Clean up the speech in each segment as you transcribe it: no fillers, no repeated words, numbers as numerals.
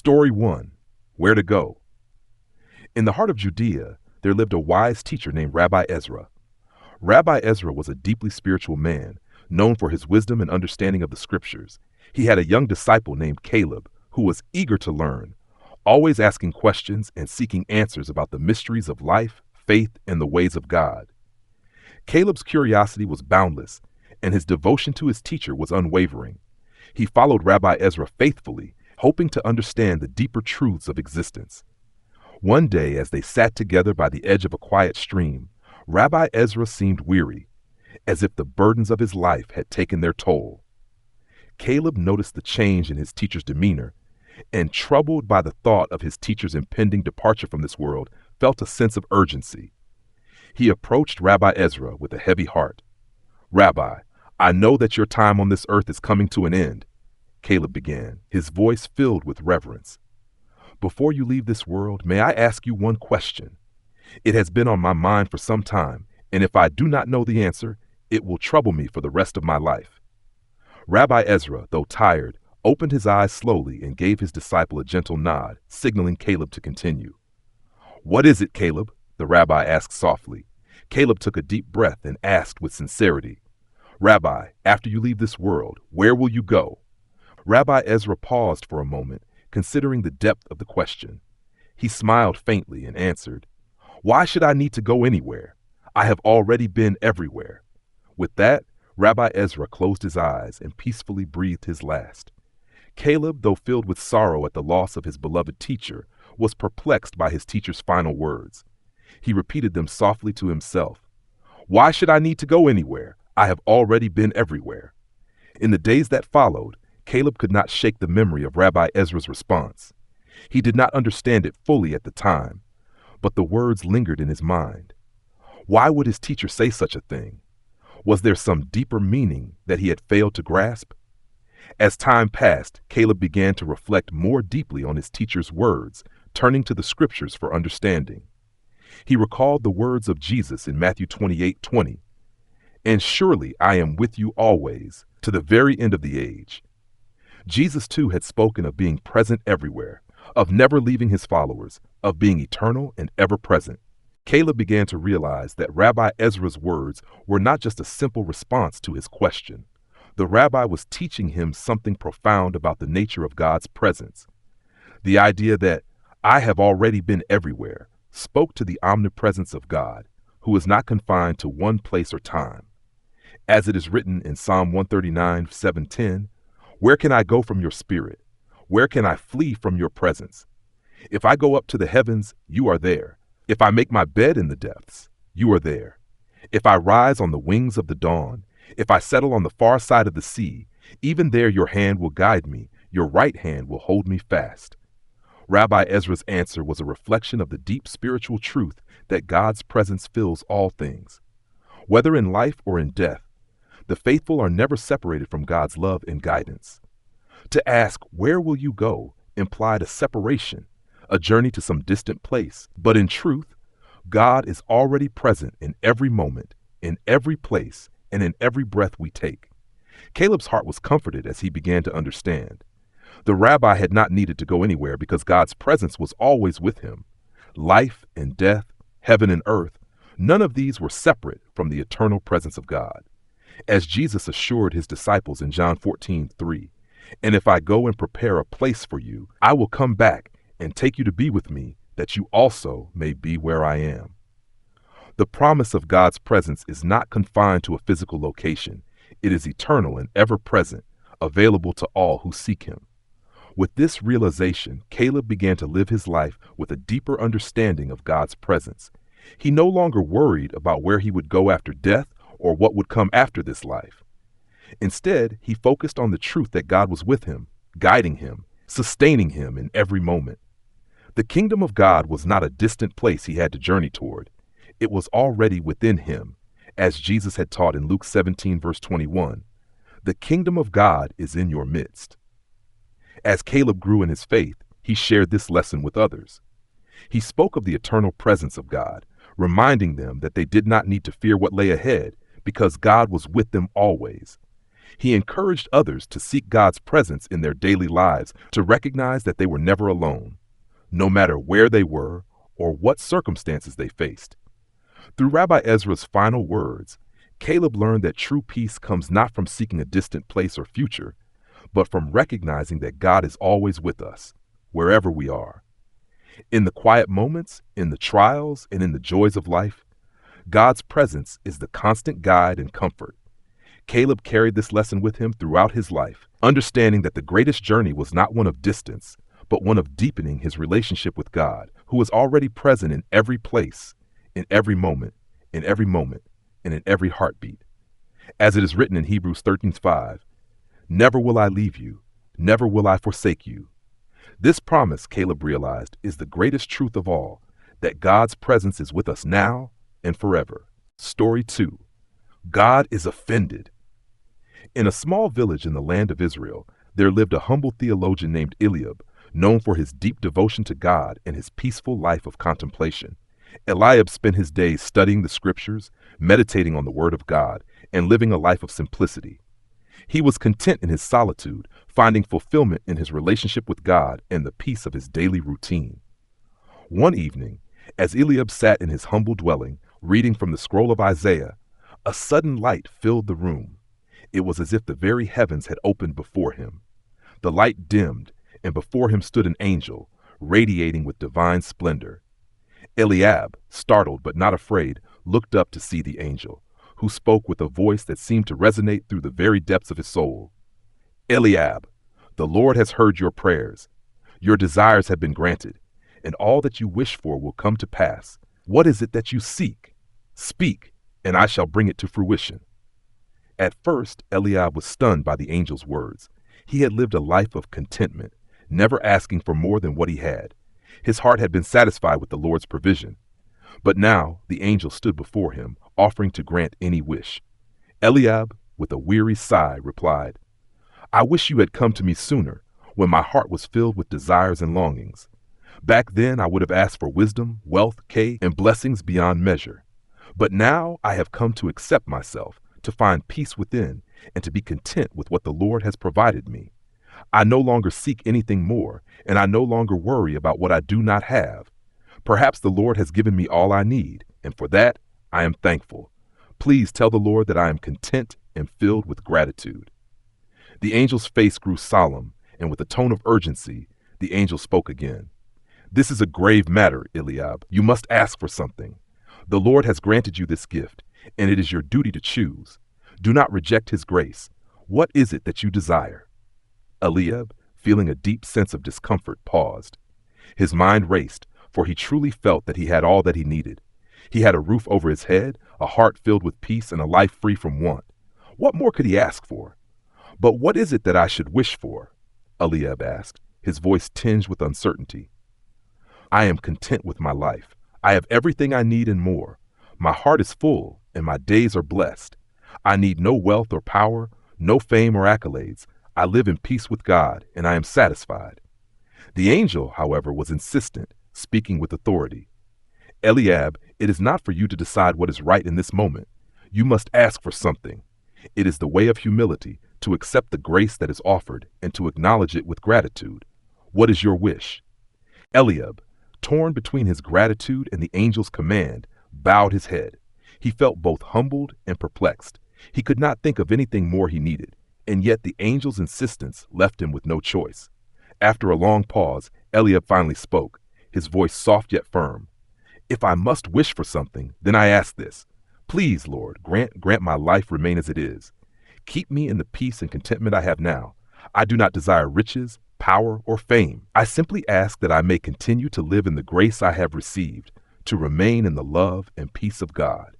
Story 1. Where to Go. In the heart of Judea, there lived a wise teacher named Rabbi Ezra. Rabbi Ezra was a deeply spiritual man, known for his wisdom and understanding of the scriptures. He had a young disciple named Caleb, who was eager to learn, always asking questions and seeking answers about the mysteries of life, faith, and the ways of God. Caleb's curiosity was boundless, and his devotion to his teacher was unwavering. He followed Rabbi Ezra faithfully, hoping to understand the deeper truths of existence. One day, as they sat together by the edge of a quiet stream, Rabbi Ezra seemed weary, as if the burdens of his life had taken their toll. Caleb noticed the change in his teacher's demeanor, and troubled by the thought of his teacher's impending departure from this world, felt a sense of urgency. He approached Rabbi Ezra with a heavy heart. "Rabbi, I know that your time on this earth is coming to an end," Caleb began, his voice filled with reverence. "Before you leave this world, may I ask you one question? It has been on my mind for some time, and if I do not know the answer, it will trouble me for the rest of my life." Rabbi Ezra, though tired, opened his eyes slowly and gave his disciple a gentle nod, signaling Caleb to continue. "What is it, Caleb?" the rabbi asked softly. Caleb took a deep breath and asked with sincerity, "Rabbi, after you leave this world, where will you go?" Rabbi Ezra paused for a moment, considering the depth of the question. He smiled faintly and answered, "Why should I need to go anywhere? I have already been everywhere." With that, Rabbi Ezra closed his eyes and peacefully breathed his last. Caleb, though filled with sorrow at the loss of his beloved teacher, was perplexed by his teacher's final words. He repeated them softly to himself. "Why should I need to go anywhere? I have already been everywhere." In the days that followed, Caleb could not shake the memory of Rabbi Ezra's response. He did not understand it fully at the time, but the words lingered in his mind. Why would his teacher say such a thing? Was there some deeper meaning that he had failed to grasp? As time passed, Caleb began to reflect more deeply on his teacher's words, turning to the scriptures for understanding. He recalled the words of Jesus in Matthew 28:20, "And surely I am with you always, to the very end of the age." Jesus too had spoken of being present everywhere, of never leaving his followers, of being eternal and ever present. Caleb began to realize that Rabbi Ezra's words were not just a simple response to his question. The rabbi was teaching him something profound about the nature of God's presence. The idea that "I have already been everywhere" spoke to the omnipresence of God, who is not confined to one place or time. As it is written in Psalm 139:7-10, "Where can I go from your spirit? Where can I flee from your presence? If I go up to the heavens, you are there. If I make my bed in the depths, you are there. If I rise on the wings of the dawn, if I settle on the far side of the sea, even there your hand will guide me, your right hand will hold me fast." Rabbi Ezra's answer was a reflection of the deep spiritual truth that God's presence fills all things. Whether in life or in death, the faithful are never separated from God's love and guidance. To ask, "Where will you go?" implied a separation, a journey to some distant place. But in truth, God is already present in every moment, in every place, and in every breath we take. Caleb's heart was comforted as he began to understand. The rabbi had not needed to go anywhere because God's presence was always with him. Life and death, heaven and earth, none of these were separate from the eternal presence of God. As Jesus assured his disciples in John 14:3, "And if I go and prepare a place for you, I will come back and take you to be with me, that you also may be where I am." The promise of God's presence is not confined to a physical location. It is eternal and ever present, available to all who seek him. With this realization, Caleb began to live his life with a deeper understanding of God's presence. He no longer worried about where he would go after death or what would come after this life. Instead, he focused on the truth that God was with him, guiding him, sustaining him in every moment. The kingdom of God was not a distant place he had to journey toward. It was already within him, as Jesus had taught in Luke 17:21. "The kingdom of God is in your midst." As Caleb grew in his faith, he shared this lesson with others. He spoke of the eternal presence of God, reminding them that they did not need to fear what lay ahead because God was with them always. He encouraged others to seek God's presence in their daily lives, to recognize that they were never alone, no matter where they were or what circumstances they faced. Through Rabbi Ezra's final words, Caleb learned that true peace comes not from seeking a distant place or future, but from recognizing that God is always with us, wherever we are. In the quiet moments, in the trials, and in the joys of life, God's presence is the constant guide and comfort. Caleb carried this lesson with him throughout his life, understanding that the greatest journey was not one of distance, but one of deepening his relationship with God, who is already present in every place, in every moment, and in every heartbeat. As it is written in Hebrews 13:5, "Never will I leave you, never will I forsake you." This promise, Caleb realized, is the greatest truth of all, that God's presence is with us now and forever. Story 2. God is offended. In a small village in the land of Israel, there lived a humble theologian named Eliab, known for his deep devotion to God and his peaceful life of contemplation. Eliab spent his days studying the scriptures, meditating on the word of God, and living a life of simplicity. He was content in his solitude, finding fulfillment in his relationship with God and the peace of his daily routine. One evening, as Eliab sat in his humble dwelling, reading from the scroll of Isaiah, a sudden light filled the room. It was as if the very heavens had opened before him. The light dimmed, and before him stood an angel, radiating with divine splendor. Eliab, startled but not afraid, looked up to see the angel, who spoke with a voice that seemed to resonate through the very depths of his soul. "Eliab, the Lord has heard your prayers. Your desires have been granted, and all that you wish for will come to pass. What is it that you seek? Speak, and I shall bring it to fruition." At first, Eliab was stunned by the angel's words. He had lived a life of contentment, never asking for more than what he had. His heart had been satisfied with the Lord's provision. But now the angel stood before him, offering to grant any wish. Eliab, with a weary sigh, replied, "I wish you had come to me sooner, when my heart was filled with desires and longings. Back then I would have asked for wisdom, wealth, and blessings beyond measure. But now I have come to accept myself, to find peace within, and to be content with what the Lord has provided me. I no longer seek anything more, and I no longer worry about what I do not have. Perhaps the Lord has given me all I need, and for that I am thankful. Please tell the Lord that I am content and filled with gratitude." The angel's face grew solemn, and with a tone of urgency, the angel spoke again. "This is a grave matter, Eliab. You must ask for something. The Lord has granted you this gift, and it is your duty to choose. Do not reject his grace. What is it that you desire?" Eliab, feeling a deep sense of discomfort, paused. His mind raced, for he truly felt that he had all that he needed. He had a roof over his head, a heart filled with peace, and a life free from want. What more could he ask for? "But what is it that I should wish for?" Eliab asked, his voice tinged with uncertainty. "I am content with my life. I have everything I need and more. My heart is full, and my days are blessed. I need no wealth or power, no fame or accolades. I live in peace with God, and I am satisfied." The angel, however, was insistent, speaking with authority. "Eliab, it is not for you to decide what is right in this moment. You must ask for something. It is the way of humility to accept the grace that is offered and to acknowledge it with gratitude. What is your wish?" Eliab, torn between his gratitude and the angel's command, bowed his head. He felt both humbled and perplexed. He could not think of anything more he needed, and yet the angel's insistence left him with no choice. After a long pause, Eliab finally spoke, his voice soft yet firm. "If I must wish for something, then I ask this. Please, Lord, grant my life remain as it is. Keep me in the peace and contentment I have now. I do not desire riches, power, or fame. I simply ask that I may continue to live in the grace I have received, to remain in the love and peace of God."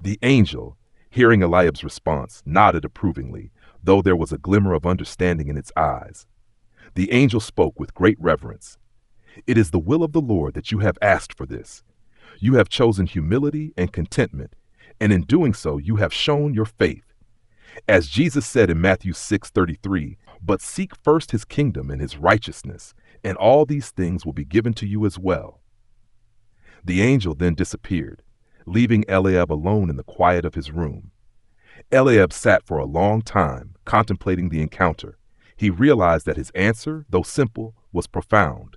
The angel, hearing Eliab's response, nodded approvingly, though there was a glimmer of understanding in its eyes. The angel spoke with great reverence. "It is the will of the Lord that you have asked for this. You have chosen humility and contentment, and in doing so you have shown your faith. As Jesus said in Matthew 6:33, "But seek first his kingdom and his righteousness, and all these things will be given to you as well." The angel then disappeared, leaving Eliab alone in the quiet of his room. Eliab sat for a long time, contemplating the encounter. He realized that his answer, though simple, was profound.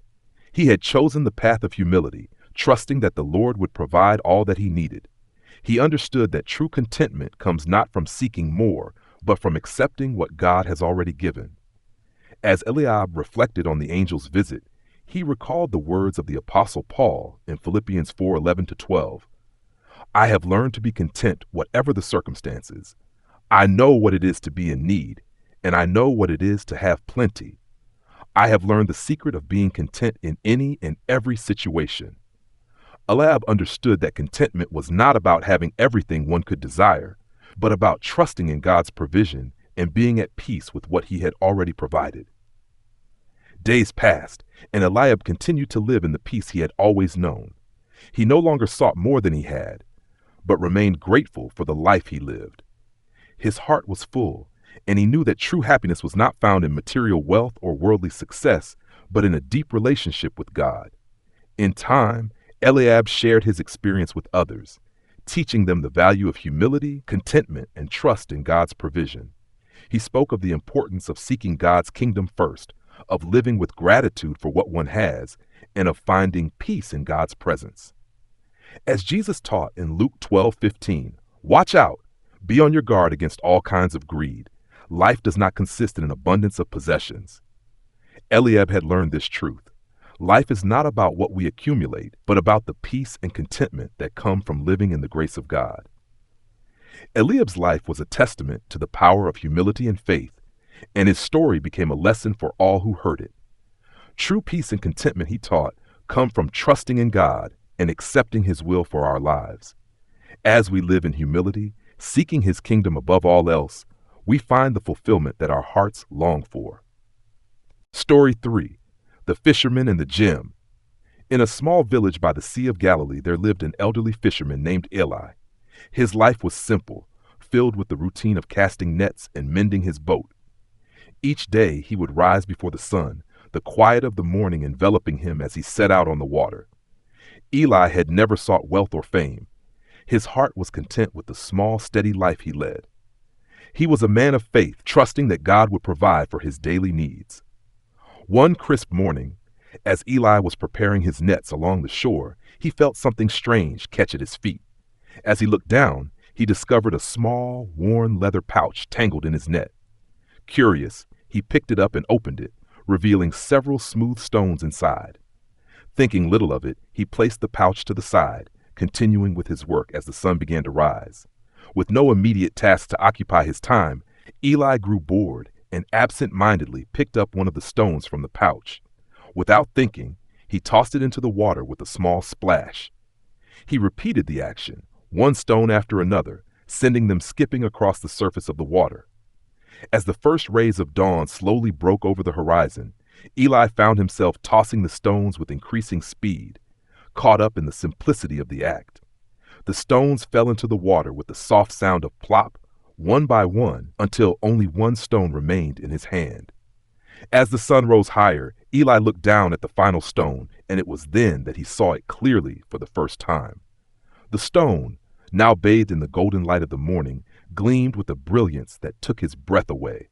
He had chosen the path of humility, trusting that the Lord would provide all that he needed. He understood that true contentment comes not from seeking more, but from accepting what God has already given. As Eliab reflected on the angel's visit, he recalled the words of the Apostle Paul in Philippians 4:11-12. I have learned to be content whatever the circumstances. I know what it is to be in need, and I know what it is to have plenty. I have learned the secret of being content in any and every situation. Eliab understood that contentment was not about having everything one could desire, but about trusting in God's provision and being at peace with what he had already provided. Days passed, and Eliab continued to live in the peace he had always known. He no longer sought more than he had, but remained grateful for the life he lived. His heart was full, and he knew that true happiness was not found in material wealth or worldly success, but in a deep relationship with God. In time, Eliab shared his experience with others, teaching them the value of humility, contentment, and trust in God's provision. He spoke of the importance of seeking God's kingdom first, of living with gratitude for what one has, and of finding peace in God's presence. As Jesus taught in Luke 12:15, watch out, be on your guard against all kinds of greed. Life does not consist in an abundance of possessions. Eliab had learned this truth. Life is not about what we accumulate, but about the peace and contentment that come from living in the grace of God. Eliab's life was a testament to the power of humility and faith, and his story became a lesson for all who heard it. True peace and contentment, he taught, come from trusting in God and accepting his will for our lives. As we live in humility, seeking his kingdom above all else, we find the fulfillment that our hearts long for. Story 3. The Fisherman and the Gem. In a small village by the Sea of Galilee, there lived an elderly fisherman named Eli. His life was simple, filled with the routine of casting nets and mending his boat. Each day he would rise before the sun, the quiet of the morning enveloping him as he set out on the water. Eli had never sought wealth or fame. His heart was content with the small, steady life he led. He was a man of faith, trusting that God would provide for his daily needs. One crisp morning, as Eli was preparing his nets along the shore, he felt something strange catch at his feet. As he looked down, he discovered a small, worn leather pouch tangled in his net. Curious, he picked it up and opened it, revealing several smooth stones inside. Thinking little of it, he placed the pouch to the side, continuing with his work as the sun began to rise. With no immediate task to occupy his time, Eli grew bored and absent-mindedly picked up one of the stones from the pouch. Without thinking, he tossed it into the water with a small splash. He repeated the action, one stone after another, sending them skipping across the surface of the water. As the first rays of dawn slowly broke over the horizon, Eli found himself tossing the stones with increasing speed, caught up in the simplicity of the act. The stones fell into the water with the soft sound of plop, one by one, until only one stone remained in his hand. As the sun rose higher, Eli looked down at the final stone, and it was then that he saw it clearly for the first time. The stone, now bathed in the golden light of the morning, gleamed with a brilliance that took his breath away.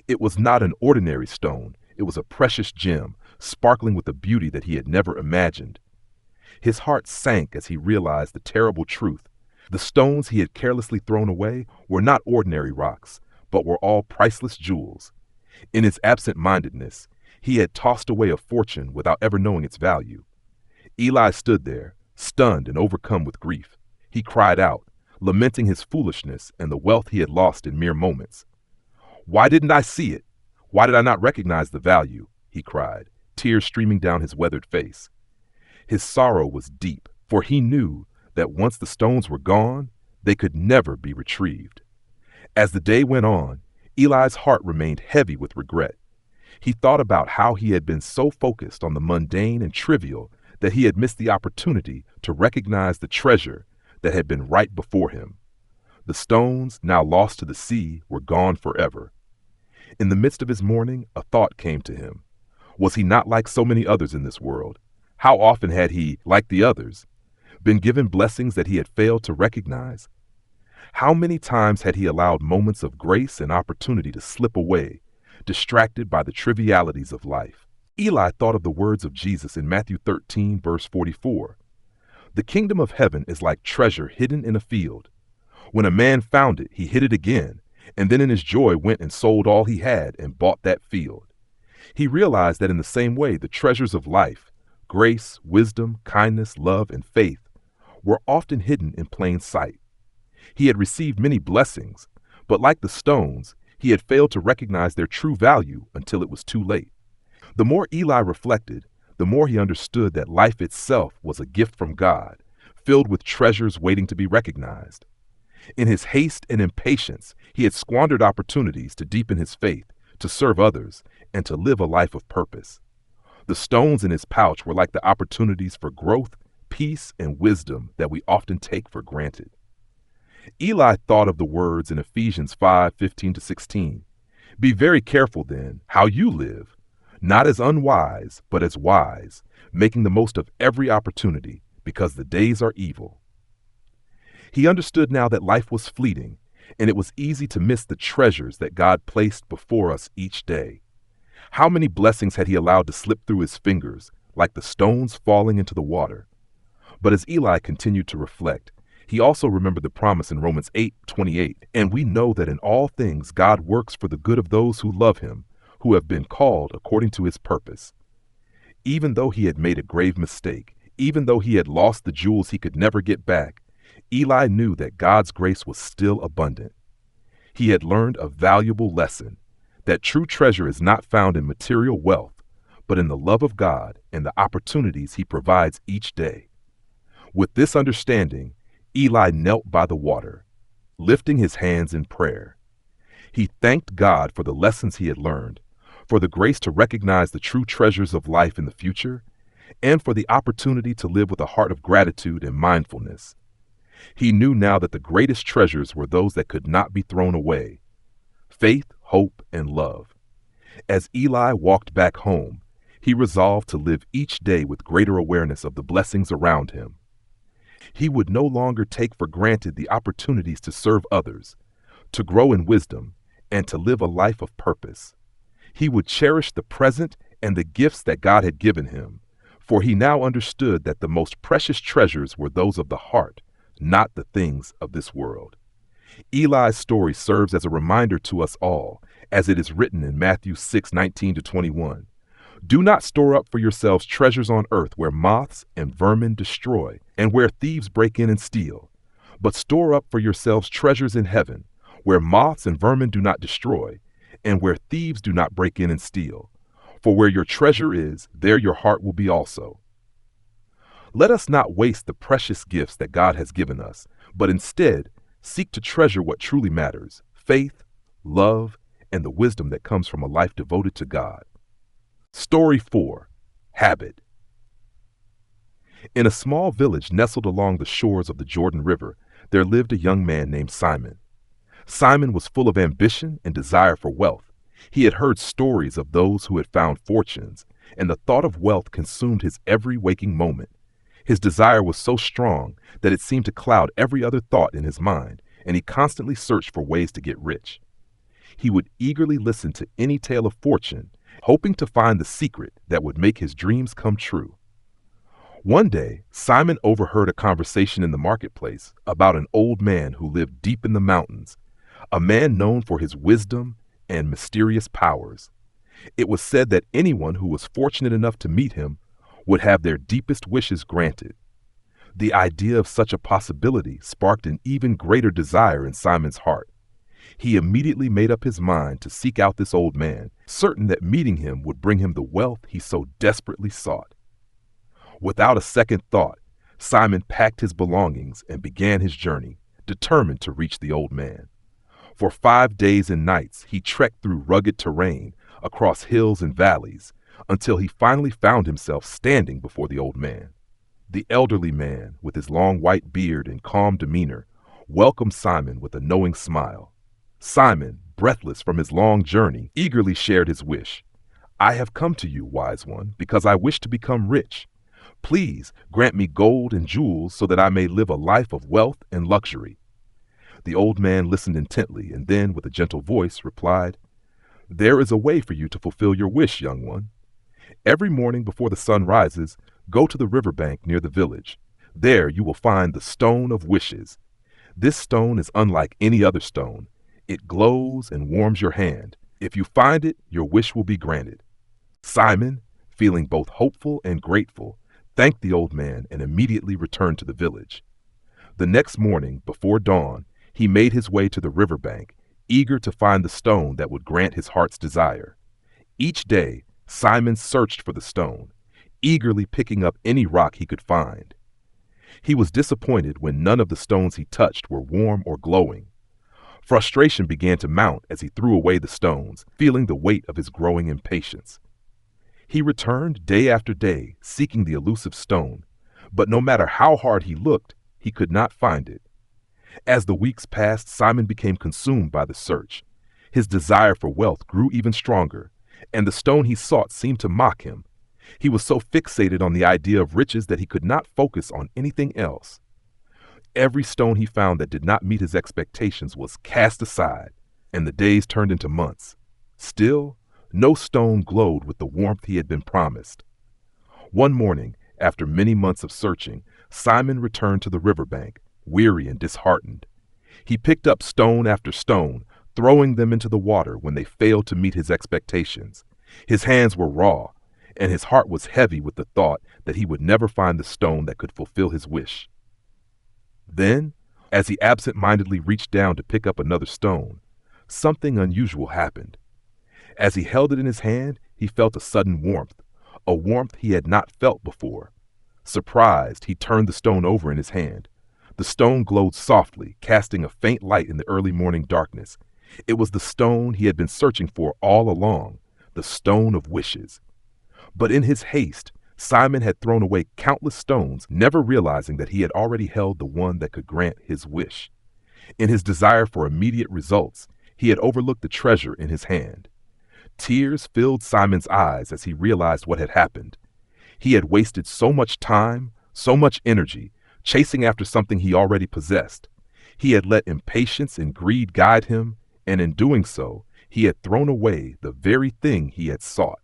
It was not an ordinary stone. It was a precious gem, sparkling with a beauty that he had never imagined. His heart sank as he realized the terrible truth. The stones he had carelessly thrown away were not ordinary rocks, but were all priceless jewels. In his absent-mindedness, he had tossed away a fortune without ever knowing its value. Eli stood there, stunned and overcome with grief. He cried out, lamenting his foolishness and the wealth he had lost in mere moments. "Why didn't I see it? Why did I not recognize the value?" he cried, tears streaming down his weathered face. His sorrow was deep, for he knew that once the stones were gone, they could never be retrieved. As the day went on, Eli's heart remained heavy with regret. He thought about how he had been so focused on the mundane and trivial that he had missed the opportunity to recognize the treasure that had been right before him. The stones, now lost to the sea, were gone forever. In the midst of his mourning, a thought came to him. Was he not like so many others in this world? How often had he, like the others, been given blessings that he had failed to recognize? How many times had he allowed moments of grace and opportunity to slip away, distracted by the trivialities of life? Eli thought of the words of Jesus in Matthew 13, verse 44. The kingdom of heaven is like treasure hidden in a field. When a man found it, he hid it again, and then in his joy went and sold all he had and bought that field. He realized that in the same way, the treasures of life, grace, wisdom, kindness, love, and faith, were often hidden in plain sight. He had received many blessings, but like the stones, he had failed to recognize their true value until it was too late. The more Eli reflected, the more he understood that life itself was a gift from God, filled with treasures waiting to be recognized. In his haste and impatience, he had squandered opportunities to deepen his faith, to serve others, and to live a life of purpose. The stones in his pouch were like the opportunities for growth, peace, and wisdom that we often take for granted. Eli thought of the words in Ephesians 5:15-16. Be very careful then how you live, not as unwise, but as wise, making the most of every opportunity, because the days are evil. He understood now that life was fleeting, and it was easy to miss the treasures that God placed before us each day. How many blessings had he allowed to slip through his fingers, like the stones falling into the water? But as Eli continued to reflect, he also remembered the promise in Romans 8:28, and we know that in all things God works for the good of those who love him, who have been called according to his purpose. Even though he had made a grave mistake, even though he had lost the jewels he could never get back, Eli knew that God's grace was still abundant. He had learned a valuable lesson, that true treasure is not found in material wealth, but in the love of God and the opportunities he provides each day. With this understanding, Eli knelt by the water, lifting his hands in prayer. He thanked God for the lessons he had learned, for the grace to recognize the true treasures of life in the future, and for the opportunity to live with a heart of gratitude and mindfulness. He knew now that the greatest treasures were those that could not be thrown away: faith, hope, and love. As Eli walked back home, he resolved to live each day with greater awareness of the blessings around him. He would no longer take for granted the opportunities to serve others, to grow in wisdom, and to live a life of purpose. He would cherish the present and the gifts that God had given him, for he now understood that the most precious treasures were those of the heart, not the things of this world. Eli's story serves as a reminder to us all, as it is written in Matthew 6:19-21. Do not store up for yourselves treasures on earth where moths and vermin destroy, and where thieves break in and steal. But store up for yourselves treasures in heaven, where moths and vermin do not destroy, and where thieves do not break in and steal. For where your treasure is, there your heart will be also. Let us not waste the precious gifts that God has given us, but instead seek to treasure what truly matters: faith, love, and the wisdom that comes from a life devoted to God. Story 4. Habit. In a small village nestled along the shores of the Jordan River, there lived a young man named Simon. Simon was full of ambition and desire for wealth. He had heard stories of those who had found fortunes, and the thought of wealth consumed his every waking moment. His desire was so strong that it seemed to cloud every other thought in his mind, and he constantly searched for ways to get rich. He would eagerly listen to any tale of fortune, hoping to find the secret that would make his dreams come true. One day, Simon overheard a conversation in the marketplace about an old man who lived deep in the mountains, a man known for his wisdom and mysterious powers. It was said that anyone who was fortunate enough to meet him would have their deepest wishes granted. The idea of such a possibility sparked an even greater desire in Simon's heart. He immediately made up his mind to seek out this old man, certain that meeting him would bring him the wealth he so desperately sought. Without a second thought, Simon packed his belongings and began his journey, determined to reach the old man. For 5 days and nights, he trekked through rugged terrain, across hills and valleys, until he finally found himself standing before the old man. The elderly man, with his long white beard and calm demeanor, welcomed Simon with a knowing smile. Simon, breathless from his long journey, eagerly shared his wish. I have come to you, wise one, because I wish to become rich. Please grant me gold and jewels so that I may live a life of wealth and luxury. The old man listened intently and then, with a gentle voice, replied, "There is a way for you to fulfill your wish, young one. Every morning before the sun rises, go to the riverbank near the village. There you will find the Stone of Wishes. This stone is unlike any other stone. It glows and warms your hand. If you find it, your wish will be granted." Simon, feeling both hopeful and grateful, thanked the old man and immediately returned to the village. The next morning, before dawn, he made his way to the riverbank, eager to find the stone that would grant his heart's desire. Each day, Simon searched for the stone, eagerly picking up any rock he could find. He was disappointed when none of the stones he touched were warm or glowing. Frustration began to mount as he threw away the stones, feeling the weight of his growing impatience. He returned day after day, seeking the elusive stone, but no matter how hard he looked, he could not find it. As the weeks passed, Simon became consumed by the search. His desire for wealth grew even stronger, and the stone he sought seemed to mock him. He was so fixated on the idea of riches that he could not focus on anything else. Every stone he found that did not meet his expectations was cast aside, and the days turned into months. Still, no stone glowed with the warmth he had been promised. One morning, after many months of searching, Simon returned to the riverbank, weary and disheartened. He picked up stone after stone, throwing them into the water when they failed to meet his expectations. His hands were raw, and his heart was heavy with the thought that he would never find the stone that could fulfill his wish. Then, as he absent-mindedly reached down to pick up another stone, something unusual happened. As he held it in his hand, he felt a sudden warmth, a warmth he had not felt before. Surprised, he turned the stone over in his hand. The stone glowed softly, casting a faint light in the early morning darkness. It was the stone he had been searching for all along, the Stone of Wishes. But in his haste, Simon had thrown away countless stones, never realizing that he had already held the one that could grant his wish. In his desire for immediate results, he had overlooked the treasure in his hand. Tears filled Simon's eyes as he realized what had happened. He had wasted so much time, so much energy, chasing after something he already possessed. He had let impatience and greed guide him, and in doing so, he had thrown away the very thing he had sought.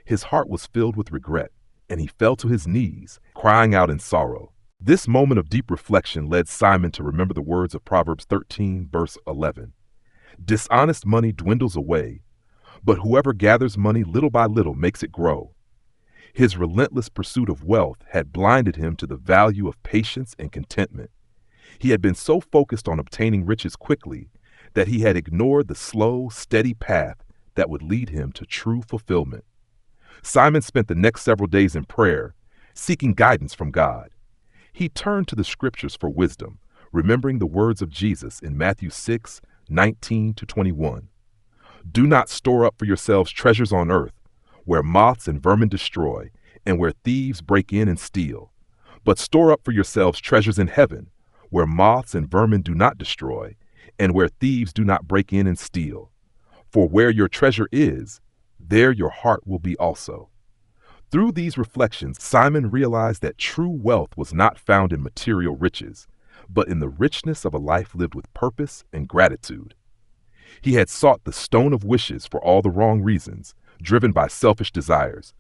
His heart was filled with regret, and he fell to his knees, crying out in sorrow. This moment of deep reflection led Simon to remember the words of Proverbs 13, verse 11. "Dishonest money dwindles away, but whoever gathers money little by little makes it grow." His relentless pursuit of wealth had blinded him to the value of patience and contentment. He had been so focused on obtaining riches quickly that he had ignored the slow, steady path that would lead him to true fulfillment. Simon spent the next several days in prayer, seeking guidance from God. He turned to the scriptures for wisdom, remembering the words of Jesus in Matthew 6:19-21. "Do not store up for yourselves treasures on earth, where moths and vermin destroy, and where thieves break in and steal. But store up for yourselves treasures in heaven, where moths and vermin do not destroy, and where thieves do not break in and steal. For where your treasure is, there your heart will be also." Through these reflections, Simon realized that true wealth was not found in material riches, but in the richness of a life lived with purpose and gratitude. He had sought the Stone of Wishes for all the wrong reasons, driven by selfish desires.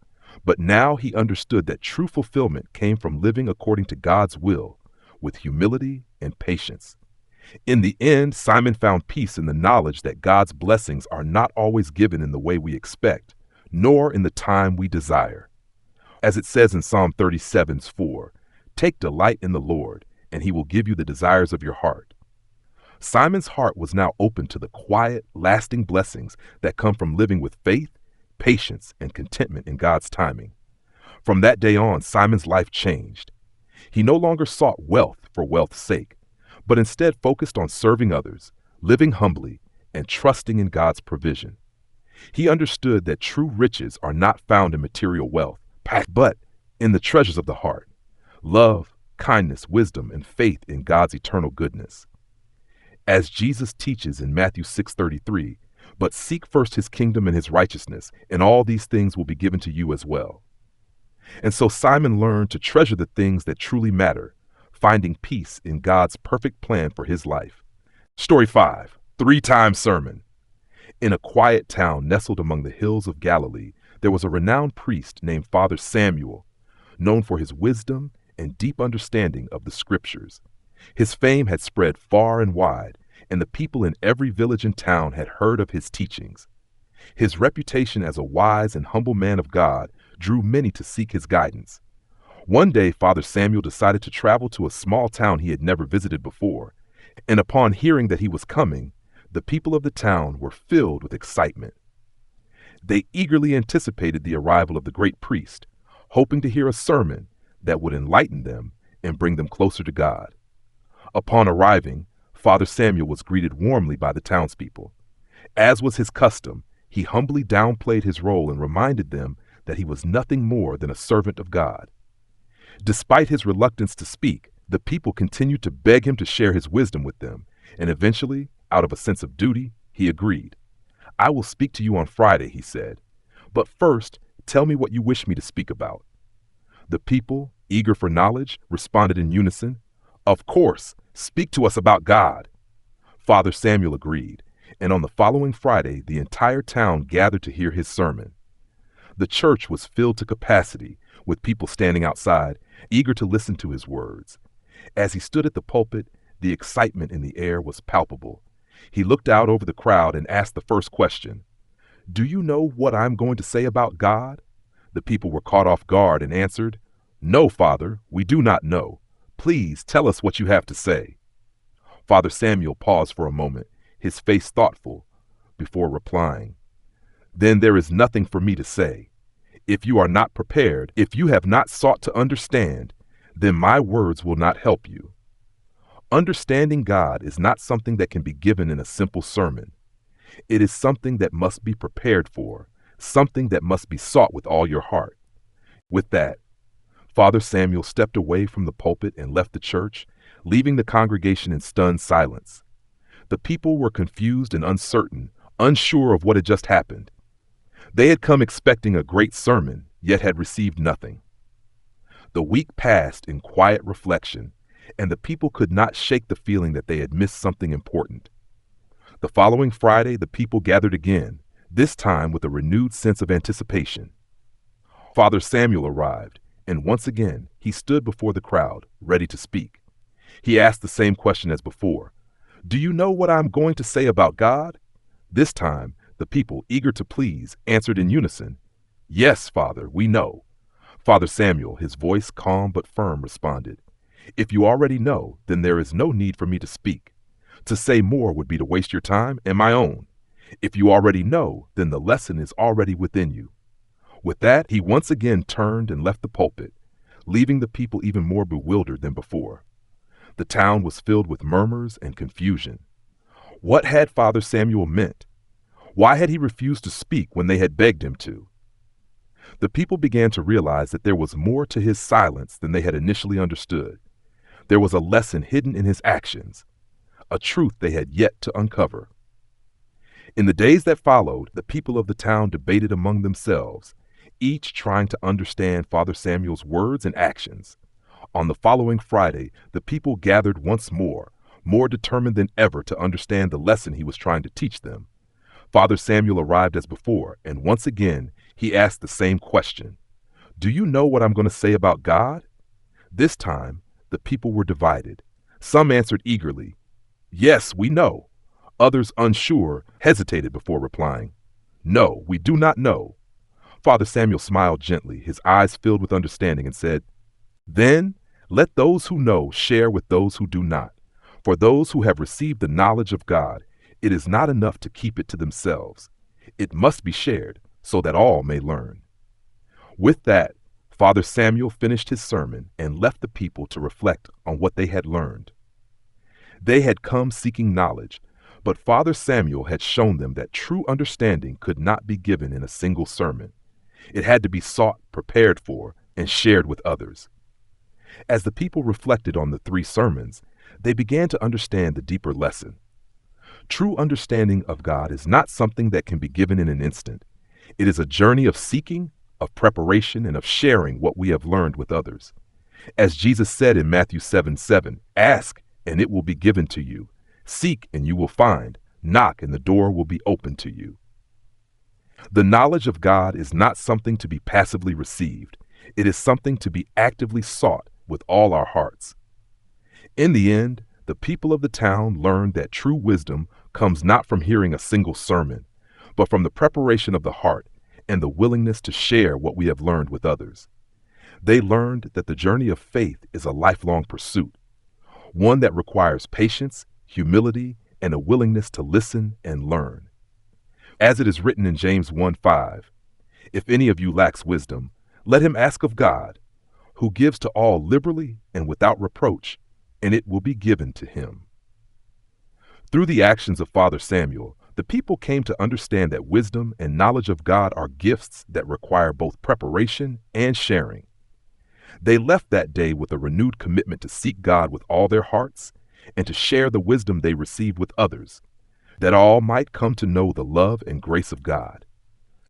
But now he understood that true fulfillment came from living according to God's will, with humility and patience. In the end, Simon found peace in the knowledge that God's blessings are not always given in the way we expect, nor in the time we desire. As it says in Psalm 37:4, "Take delight in the Lord, and he will give you the desires of your heart." Simon's heart was now open to the quiet, lasting blessings that come from living with faith, patience, and contentment in God's timing. From that day on, Simon's life changed. He no longer sought wealth for wealth's sake, but instead focused on serving others, living humbly, and trusting in God's provision. He understood that true riches are not found in material wealth, but in the treasures of the heart: love, kindness, wisdom, and faith in God's eternal goodness. As Jesus teaches in Matthew 6:33, "But seek first his kingdom and his righteousness, and all these things will be given to you as well." And so Simon learned to treasure the things that truly matter, finding peace in God's perfect plan for his life. Story 5, Three-Time Sermon. In a quiet town nestled among the hills of Galilee, there was a renowned priest named Father Samuel, known for his wisdom and deep understanding of the scriptures. His fame had spread far and wide, and the people in every village and town had heard of his teachings. His reputation as a wise and humble man of God drew many to seek his guidance. One day, Father Samuel decided to travel to a small town he had never visited before, and upon hearing that he was coming, the people of the town were filled with excitement. They eagerly anticipated the arrival of the great priest, hoping to hear a sermon that would enlighten them and bring them closer to God. Upon arriving, Father Samuel was greeted warmly by the townspeople. As was his custom, he humbly downplayed his role and reminded them that he was nothing more than a servant of God. Despite his reluctance to speak, the people continued to beg him to share his wisdom with them, and eventually, out of a sense of duty, he agreed. "I will speak to you on Friday," he said, "but first, tell me what you wish me to speak about." The people, eager for knowledge, responded in unison, "Of course, speak to us about God." Father Samuel agreed, and on the following Friday, the entire town gathered to hear his sermon. The church was filled to capacity, with people standing outside, eager to listen to his words. As he stood at the pulpit, the excitement in the air was palpable. He looked out over the crowd and asked the first question, "Do you know what I'm going to say about God?" The people were caught off guard and answered, "No, Father, we do not know. Please tell us what you have to say." Father Samuel paused for a moment, his face thoughtful, before replying, "Then there is nothing for me to say. If you are not prepared, if you have not sought to understand, then my words will not help you." Understanding God is not something that can be given in a simple sermon. It is something that must be prepared for, something that must be sought with all your heart. With that, Father Samuel stepped away from the pulpit and left the church, leaving the congregation in stunned silence. The people were confused and uncertain, unsure of what had just happened. They had come expecting a great sermon, yet had received nothing. The week passed in quiet reflection, and the people could not shake the feeling that they had missed something important. The following Friday, the people gathered again, this time with a renewed sense of anticipation. Father Samuel arrived, and once again he stood before the crowd, ready to speak. He asked the same question as before, "Do you know what I'm going to say about God?" This time, the people, eager to please, answered in unison, "Yes, Father, we know." Father Samuel, his voice calm but firm, responded, "If you already know, then there is no need for me to speak. To say more would be to waste your time and my own. If you already know, then the lesson is already within you." With that, he once again turned and left the pulpit, leaving the people even more bewildered than before. The town was filled with murmurs and confusion. What had Father Samuel meant? Why had he refused to speak when they had begged him to? The people began to realize that there was more to his silence than they had initially understood. There was a lesson hidden in his actions, a truth they had yet to uncover. In the days that followed, the people of the town debated among themselves, each trying to understand Father Samuel's words and actions. On the following Friday, the people gathered once more determined than ever to understand the lesson he was trying to teach them. Father Samuel arrived as before, and once again, he asked the same question. "Do you know what I'm going to say about God?" This time, the people were divided. Some answered eagerly, "Yes, we know." Others, unsure, hesitated before replying, "No, we do not know." Father Samuel smiled gently, his eyes filled with understanding, and said, "Then let those who know share with those who do not. For those who have received the knowledge of God, it is not enough to keep it to themselves. It must be shared so that all may learn." With that, Father Samuel finished his sermon and left the people to reflect on what they had learned. They had come seeking knowledge, but Father Samuel had shown them that true understanding could not be given in a single sermon. It had to be sought, prepared for, and shared with others. As the people reflected on the 3 sermons, they began to understand the deeper lesson. True understanding of God is not something that can be given in an instant. It is a journey of seeking, of preparation, and of sharing what we have learned with others. As Jesus said in Matthew 7:7, "Ask, and it will be given to you. Seek and you will find. Knock and the door will be open to you. The knowledge of God is not something to be passively received. It is something to be actively sought with all our hearts. In the end, the people of the town learned that true wisdom comes not from hearing a single sermon, but from the preparation of the heart and the willingness to share what we have learned with others. They learned that the journey of faith is a lifelong pursuit, one that requires patience, humility, and a willingness to listen and learn. As it is written in James 1:5, if any of you lacks wisdom, let him ask of God, who gives to all liberally and without reproach, and it will be given to him. Through the actions of Father Samuel, the people came to understand that wisdom and knowledge of God are gifts that require both preparation and sharing. They left that day with a renewed commitment to seek God with all their hearts and to share the wisdom they received with others, that all might come to know the love and grace of God.